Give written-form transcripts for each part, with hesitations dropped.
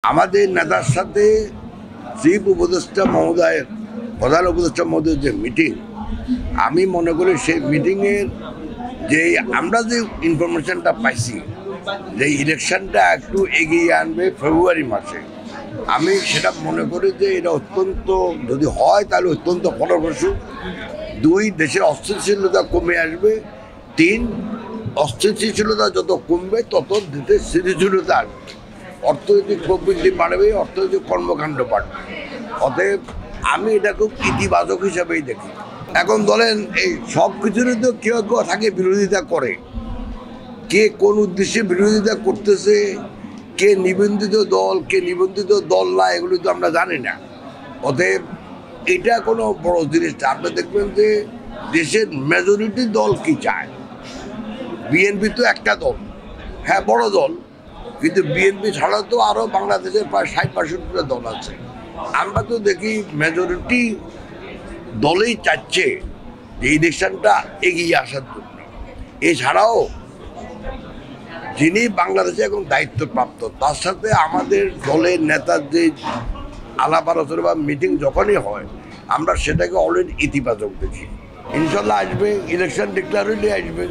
আমাদের নেতার সাথে চিফ উপদেষ্টা মহোদয়ের প্রধান উপদেষ্টা মহোদয়ের যে মিটিং, আমি মনে করি সেই মিটিংয়ের যে আমরা যে ইনফরমেশনটা পাইছি যে ইলেকশনটা একটু এগিয়ে আনবে ফেব্রুয়ারি মাসে, আমি সেটা মনে করি যে এটা অত্যন্ত, যদি হয় তাহলে অত্যন্ত ফলপ্রসূ। 2, দেশের অস্থিতিশীলতা কমে আসবে। 3, অস্থিতিশীলতা যত কমবে তত দেশের স্থিতিশীলতা আসবে, অর্থনৈতিক প্রবৃদ্ধি বাড়বে, অর্থনৈতিক কর্মকাণ্ড বাড়বে। অতএব আমি এটা খুব ইতিবাচক হিসাবেই দেখি। এখন ধরেন এই সব কিছুরই তো কেউ কেউ থাকে বিরোধিতা করে, কে কোন উদ্দেশ্যে বিরোধিতা করতেছে, কে নিবন্ধিত দল কে নিবন্ধিত দল না, এগুলো তো আমরা জানি না। অতএব এটা কোনো বড় জিনিস না। আপনি দেখবেন যে দেশের মেজরিটি দল কি চায়। বিএনপি তো একটা দল, হ্যাঁ বড় দল, কিন্তু বিএনপি ছাড়া তো আরও বাংলাদেশের প্রায় 60-65টা দল আছে। আমরা তো দেখি মেজরিটি দলেই চাচ্ছে যে ইলেকশনটা এগিয়ে আসার জন্য। এছাড়াও যিনি বাংলাদেশে এখন দায়িত্বপ্রাপ্ত, তার সাথে আমাদের দলের নেতার যে আলাপ আলোচনা বা মিটিং যখনই হয়, আমরা সেটাকে অলরেডি ইতিবাচক দেখি। ইনশাল্লাহ আসবে, ইলেকশন ডিক্লেয়ার হইলে আসবে।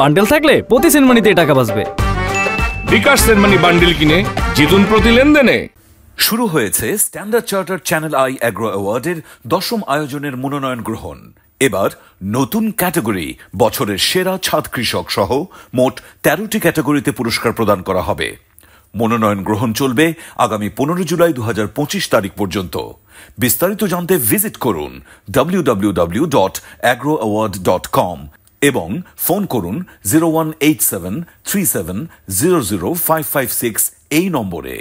বান্ডেল থাকলে প্রতি সেনমানিতে টাকা বাঁচবে। বিকাশ সেনমানি বান্ডেল কিনে জিতুন প্রতি লেনদেনে। শুরু হয়েছে Standard Chartered Channel i Agro অ্যাওয়ার্ডের 10ম আয়োজনের মনোনয়ন গ্রহণ। এবার নতুন ক্যাটাগরি বছরের সেরা ছাদ কৃষক সহ মোট 13টি ক্যাটাগরিতে পুরস্কার প্রদান করা হবে। মনোনয়ন গ্রহণ চলবে আগামী 15 জুলাই 2025 তারিখ পর্যন্ত। বিস্তারিত জানতে ভিজিট করুন www.agroaward.com এবং ফোন করুন 018737000556 এই নম্বরে।